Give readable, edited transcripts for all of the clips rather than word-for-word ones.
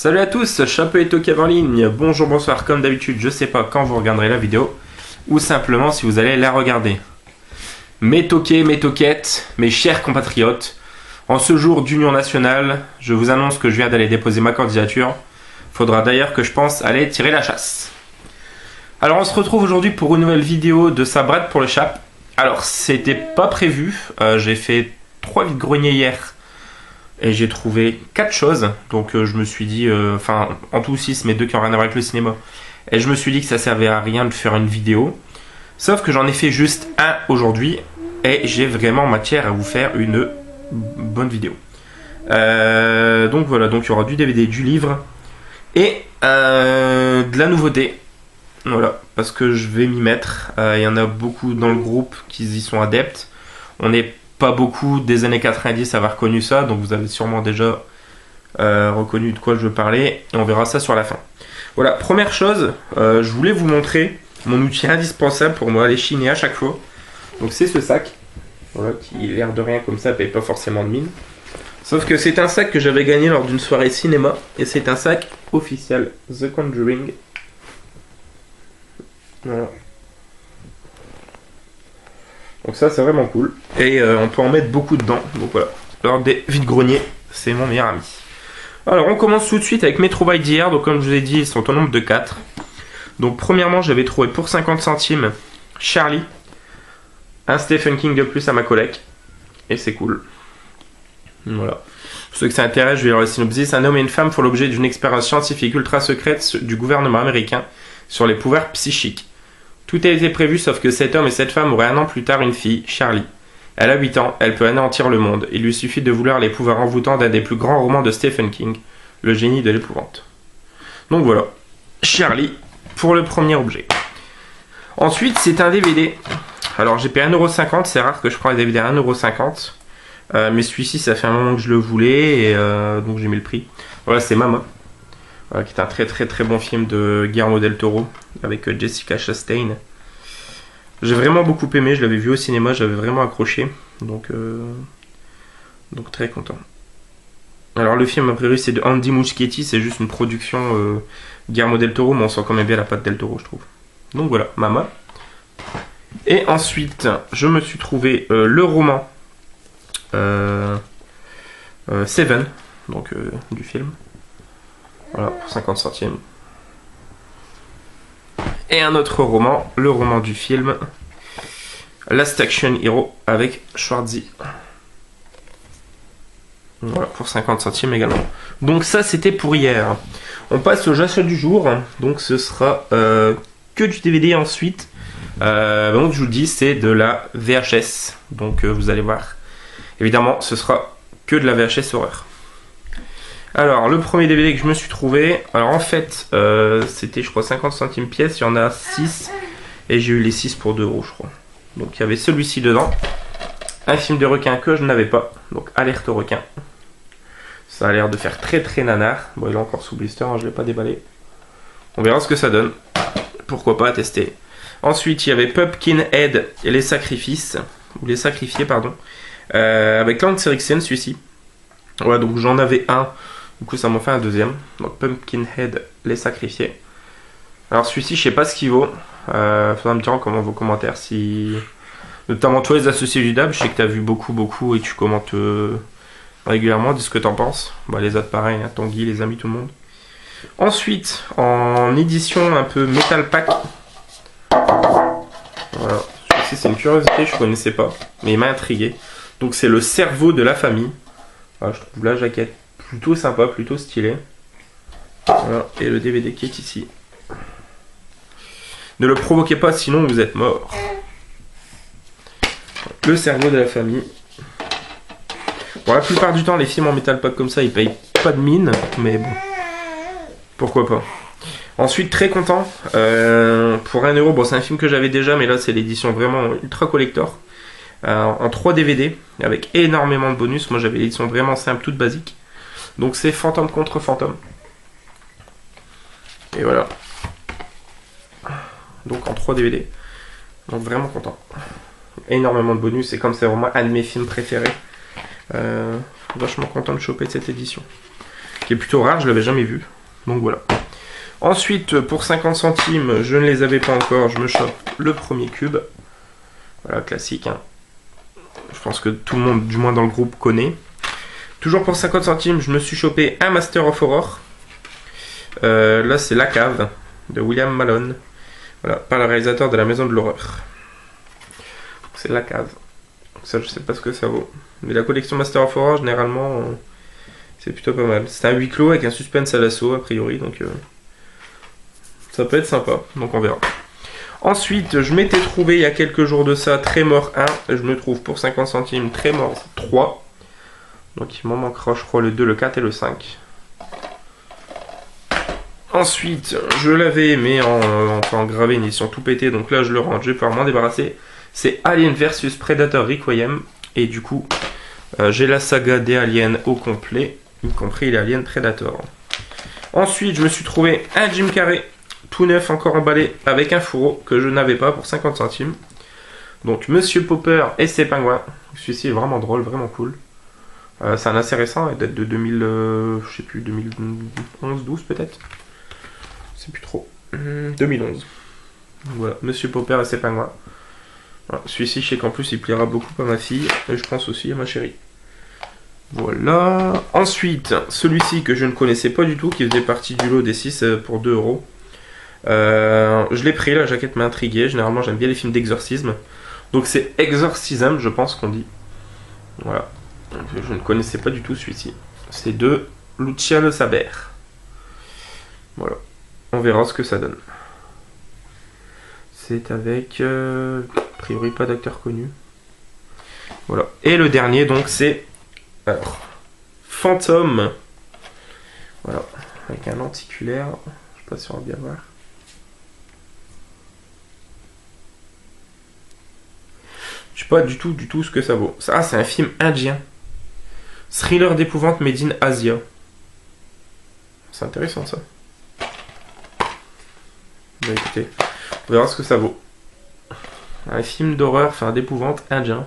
Salut à tous, Chapeau et Tokeb en ligne. Bonjour, bonsoir, comme d'habitude, je sais pas quand vous regarderez la vidéo ou simplement si vous allez la regarder. Mes tokés, mes toquettes, mes chers compatriotes, en ce jour d'union nationale, je vous annonce que je viens d'aller déposer ma candidature. Faudra d'ailleurs que je pense aller tirer la chasse. Alors on se retrouve aujourd'hui pour une nouvelle vidéo de Sabrad pour le Chap. Alors c'était pas prévu, j'ai fait 3 vide-greniers hier. Et j'ai trouvé 4 choses, donc je me suis dit, enfin en tout 6, mais 2 qui n'ont rien à voir avec le cinéma. Et je me suis dit que ça servait à rien de faire une vidéo. Sauf que j'en ai fait juste un aujourd'hui, et j'ai vraiment matière à vous faire une bonne vidéo. Donc voilà, donc il y aura du DVD, du livre, et de la nouveauté. Voilà, parce que je vais m'y mettre. Il y en a beaucoup dans le groupe qui y sont adeptes. On est pas beaucoup des années 90 à avoir connu ça, donc vous avez sûrement déjà reconnu de quoi je veux parler, et on verra ça sur la fin. Voilà, première chose, je voulais vous montrer mon outil indispensable pour moi aller chiner à chaque fois. Donc c'est ce sac, voilà, qui l'air de rien comme ça, paye pas forcément de mine. Sauf que c'est un sac que j'avais gagné lors d'une soirée cinéma, et c'est un sac officiel, The Conjuring. Voilà. Donc ça c'est vraiment cool. Et on peut en mettre beaucoup dedans. Donc voilà. Alors des vide-greniers, c'est mon meilleur ami. Alors on commence tout de suite avec mes trouvailles d'hier. Donc comme je vous ai dit, ils sont au nombre de 4. Donc premièrement, j'avais trouvé pour 50 centimes Charlie. Un Stephen King de plus à ma collecte. Et c'est cool. Voilà. Pour ceux que ça intéresse, je vais lire le synopsis. Un homme et une femme font l'objet d'une expérience scientifique ultra secrète du gouvernement américain sur les pouvoirs psychiques. Tout a été prévu sauf que cet homme et cette femme auraient un an plus tard une fille, Charlie. Elle a 8 ans, elle peut anéantir le monde. Il lui suffit de vouloir les pouvoirs envoûtants d'un des plus grands romans de Stephen King, Le génie de l'épouvante. Donc voilà, Charlie pour le premier objet. Ensuite, c'est un DVD. Alors j'ai payé 1,50€, c'est rare que je prends un DVD à 1,50€. Mais celui-ci, ça fait un moment que je le voulais, et donc j'ai mis le prix. Voilà, c'est Mama. Voilà, qui est un très bon film de Guillermo del Toro avec Jessica Chastain. J'ai vraiment beaucoup aimé, je l'avais vu au cinéma, j'avais vraiment accroché, donc très content. Alors le film a priori c'est de Andy Muschietti, c'est juste une production Guillermo del Toro, mais on sent quand même bien la patte del Toro je trouve. Donc voilà, Mama. Et ensuite je me suis trouvé le roman Seven, donc du film. Voilà, pour 50 centimes. Et un autre roman, le roman du film Last Action Hero avec Schwarzy. Voilà, pour 50 centimes également. Donc ça, c'était pour hier. On passe au jachat du jour. Donc ce sera que du DVD ensuite. Donc je vous le dis, c'est de la VHS. Donc vous allez voir. Évidemment, ce sera que de la VHS horreur. Alors, le premier DVD que je me suis trouvé, alors en fait, c'était je crois 50 centimes pièce, il y en a 6, et j'ai eu les 6 pour 2€, je crois. Donc il y avait celui-ci dedans, un film de requin que je n'avais pas, donc Alerte au requin. Ça a l'air de faire très nanar. Bon, il est encore sous blister, hein, je ne l'ai pas déballé. On verra ce que ça donne, pourquoi pas tester. Ensuite, il y avait Pumpkinhead et les sacrifices, ou les sacrifiés, pardon, avec Lance Henriksen, celui-ci. Ouais, donc j'en avais un. Du coup, ça m'en fait un deuxième. Donc, Pumpkinhead, les sacrifiés. Alors, celui-ci, je sais pas ce qu'il vaut. Faudra me dire en vos commentaires si. Notamment toi, les associés du DAB. Je sais que tu as vu beaucoup et tu commentes régulièrement. Dis ce que tu en penses. Bah, les autres, pareil. Hein, Tanguy, les amis, tout le monde. Ensuite, en édition un peu Metal Pack. Voilà. Celui-ci, c'est une curiosité. Je connaissais pas. Mais il m'a intrigué. Donc, c'est le cerveau de la famille. Voilà, je trouve la jaquette plutôt sympa, plutôt stylée. Voilà, et le DVD qui est ici. Ne le provoquez pas, sinon vous êtes mort. Le cerveau de la famille. Bon, la plupart du temps, les films en Metal Pack comme ça, ils payent pas de mine, mais bon, pourquoi pas. Ensuite, très content, pour 1€, bon c'est un film que j'avais déjà, mais là c'est l'édition vraiment ultra collector. En 3 DVD avec énormément de bonus. Moi j'avais l'édition vraiment simple, toute basique. Donc c'est Fantôme contre Fantôme. Et voilà. Donc en 3 DVD. Donc vraiment content. Énormément de bonus. Et comme c'est vraiment un de mes films préférés, vachement content de choper cette édition. qui est plutôt rare, je l'avais jamais vu. Donc voilà. Ensuite, pour 50 centimes, je ne les avais pas encore, je me chope le premier cube. Voilà, classique. Hein. Je pense que tout le monde, du moins dans le groupe, connaît. Toujours pour 50 centimes, je me suis chopé un Master of Horror. Là, c'est La Cave de William Malone. Voilà, par le réalisateur de La Maison de l'Horreur. C'est La Cave. Ça, je sais pas ce que ça vaut. Mais la collection Master of Horror, généralement, c'est plutôt pas mal. C'est un huis clos avec un suspense à l'assaut, a priori. Donc, ça peut être sympa. Donc, on verra. Ensuite, je m'étais trouvé il y a quelques jours de ça Tremor 1. Je me trouve pour 50 centimes Tremor 3. Donc, il m'en manquera, je crois, le 2, le 4 et le 5. Ensuite, je l'avais, mais en gravé une édition tout pété. Donc là, je le range. Je vais pouvoir m'en débarrasser. C'est Alien vs Predator Requiem. Et du coup, j'ai la saga des aliens au complet, y compris les aliens Predator. Ensuite, je me suis trouvé un Jim Carrey, tout neuf, encore emballé, avec un fourreau que je n'avais pas pour 50 centimes. Donc, Monsieur Popper et ses pingouins. Celui-ci est vraiment drôle, vraiment cool. C'est un assez récent, il date de 2000, je sais plus, 2011, 12 peut-être. C'est plus trop. 2011. Voilà, Monsieur Popper et ses pingouins. Voilà, celui-ci, je sais qu'en plus, il plaira beaucoup à ma fille. Et je pense aussi à ma chérie. Voilà. Ensuite, celui-ci que je ne connaissais pas du tout, qui faisait partie du lot des 6 pour 2 euros. Je l'ai pris, la jaquette m'a intrigué. Généralement, j'aime bien les films d'exorcisme. Donc, c'est Exorcism, je pense qu'on dit. Voilà. Je ne connaissais pas du tout celui-ci. C'est de Luciano Saber. Voilà. On verra ce que ça donne. C'est avec... a priori pas d'acteur connu. Voilà. Et le dernier donc c'est... Alors... Fantôme. Voilà. Avec un lenticulaire. Je sais pas si on va bien voir. Je sais pas du tout ce que ça vaut. Ah, c'est un film indien. Thriller d'épouvante made in Asia. C'est intéressant ça. Bah écoutez, on verra ce que ça vaut. Un film d'horreur, enfin d'épouvante indien.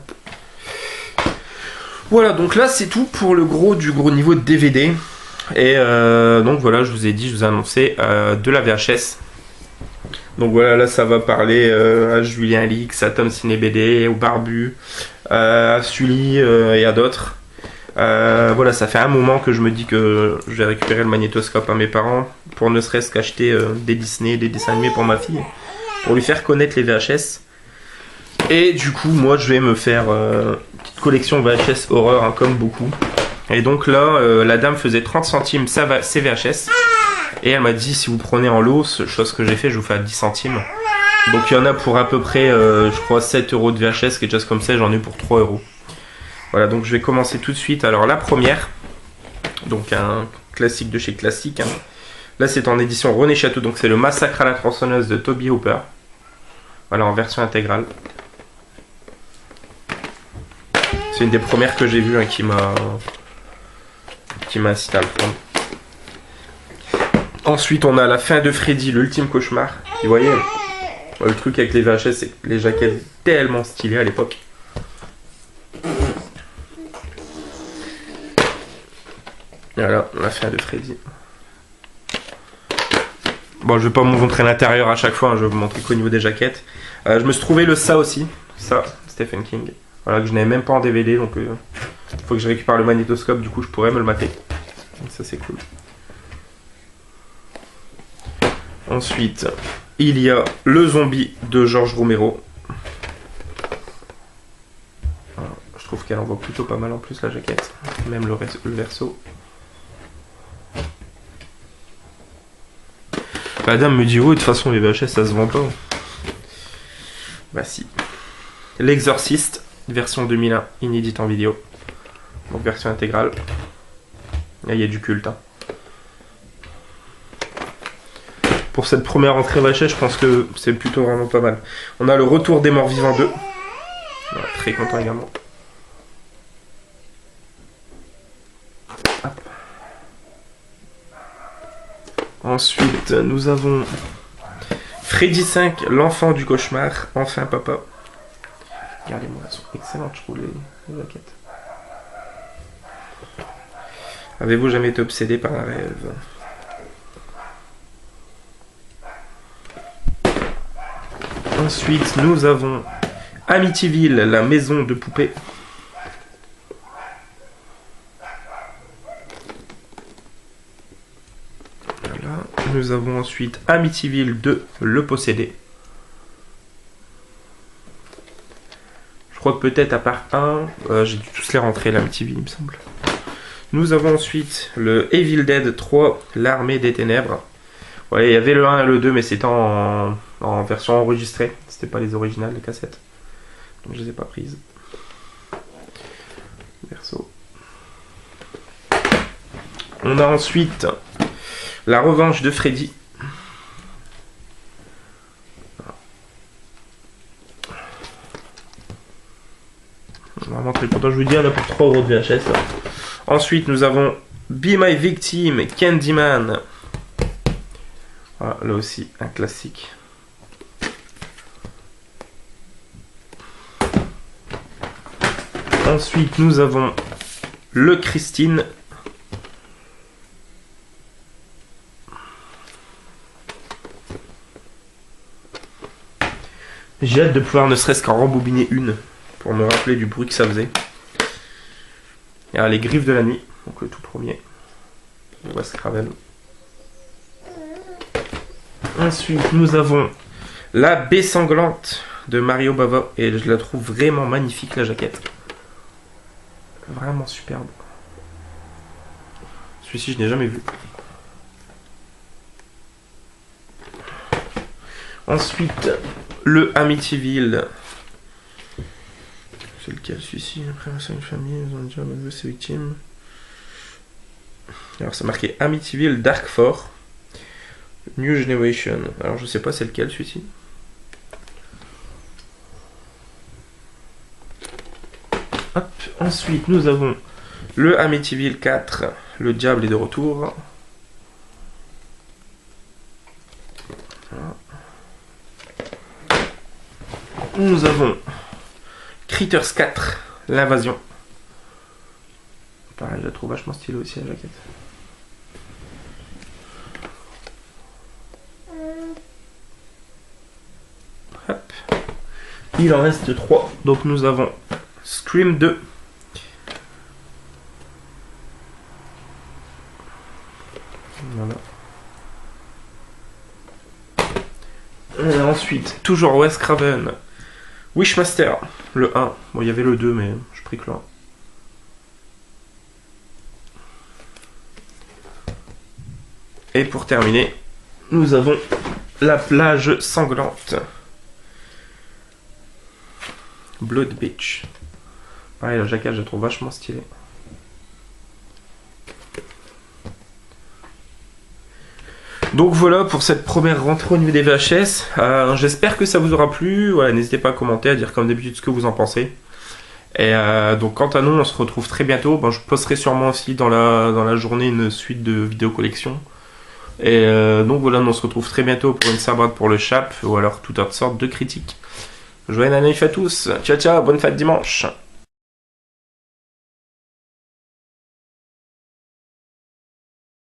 Voilà, donc là c'est tout pour le gros niveau de DVD. Et donc voilà, je vous ai annoncé de la VHS. Donc voilà, là ça va parler à Julien Lix, à Tom Ciné BD, au Barbu, à Sully et à d'autres. Voilà, ça fait un moment que je me dis que je vais récupérer le magnétoscope à mes parents pour ne serait-ce qu'acheter des Disney, des dessins animés pour ma fille, pour lui faire connaître les VHS. Et du coup, moi je vais me faire une petite collection VHS horreur, hein, comme beaucoup. Et donc là, la dame faisait 30 centimes ses VHS. Et elle m'a dit, si vous prenez en lot, chose que j'ai fait, je vous fais à 10 centimes. Donc il y en a pour à peu près, je crois, 7 euros de VHS, quelque chose comme ça, j'en ai pour 3 euros. Voilà, donc je vais commencer tout de suite. Alors la première, donc un classique de chez Classique. Hein. Là c'est en édition René Château, donc c'est le Massacre à la tronçonneuse de Toby Hooper. Voilà, en version intégrale. C'est une des premières que j'ai vues, hein, qui m'a incité à le prendre. Ensuite on a La fin de Freddy, l'ultime cauchemar. Vous voyez, le truc avec les VHS, c'est que les jaquettes tellement stylées à l'époque. Voilà, La fin de Freddy. Bon, je vais pas vous montrer l'intérieur à chaque fois, hein, je vais vous montrer qu'au niveau des jaquettes. Je me suis trouvé le Ça aussi, ça, Stephen King. Voilà, que je n'avais même pas en DVD, donc faut que je récupère le magnétoscope, du coup je pourrais me le mater. Donc ça c'est cool. Ensuite, il y a Le Zombie de George Romero. Voilà, je trouve qu'elle en vaut plutôt pas mal en plus la jaquette, même le verso. La dame me dit, oui, de toute façon les VHS ça se vend pas. Bah si. L'Exorciste, version 2001, inédite en vidéo. Donc version intégrale. Là il y a du culte. Hein. Pour cette première entrée VHS, je pense que c'est plutôt vraiment pas mal. On a Le Retour des Morts Vivants 2. Voilà, très content également. Hop. Ensuite, nous avons Freddy 5, l'enfant du cauchemar. Enfin, papa. Regardez-moi, elles sont excellentes, je trouve, les jaquettes. Avez-vous jamais été obsédé par un rêve? Ensuite, nous avons Amityville, la maison de poupées. Voilà. Nous avons ensuite Amityville 2, le possédé. Je crois que peut-être à part 1, j'ai dû tous les rentrer, l'Amityville, il me semble. Nous avons ensuite le Evil Dead 3, l'armée des ténèbres. Ouais, il y avait le 1 et le 2, mais c'était en version enregistrée. C'était pas les originales, les cassettes. Donc je les ai pas prises. Verso. On a ensuite la revanche de Freddy. On va montrer. Pourtant, je vous dis, on a pour 3 € de VHS. Là. Ensuite, nous avons Be My Victim, Candyman. Voilà, là aussi, un classique. Ensuite, nous avons le Christine. J'ai hâte de pouvoir ne serait-ce qu'en rembobiner une pour me rappeler du bruit que ça faisait. Et alors, les Griffes de la nuit, donc le tout premier. Wes Craven. Ensuite, nous avons la baie sanglante de Mario Bava. Et je la trouve vraiment magnifique, la jaquette. Vraiment superbe. Celui-ci, je n'ai jamais vu. Ensuite, le Amityville. C'est lequel celui-ci? Après, c'est une famille, ils ont déjà malgré ses victimes. Alors, c'est marqué Amityville Dark 4. New Generation. Alors, je sais pas c'est lequel celui-ci. Hop. Ensuite, nous avons le Amityville 4. Le diable est de retour. Voilà. Nous avons Critters 4. L'invasion. Pareil, je la trouve vachement stylée aussi la jaquette. Hop. Il en reste 3. Donc nous avons Scream 2. Voilà. Et ensuite, toujours Wes Craven. Wishmaster, le 1. Bon, il y avait le 2, mais je pris que le 1. Et pour terminer, nous avons la plage sanglante. Blood Beach. Pareil, la jaquette, je la trouve vachement stylée. Donc voilà pour cette première rentrée au niveau des VHS. J'espère que ça vous aura plu. Voilà, n'hésitez pas à commenter, à dire comme d'habitude ce que vous en pensez. Et donc quant à nous, on se retrouve très bientôt. Bon, je posterai sûrement aussi dans la journée une suite de vidéos collection. Et donc voilà, on se retrouve très bientôt pour une sabrade pour le chap ou alors toute autre sorte de critiques. Joyeux Naïf à tous. Ciao ciao, bonne fête dimanche.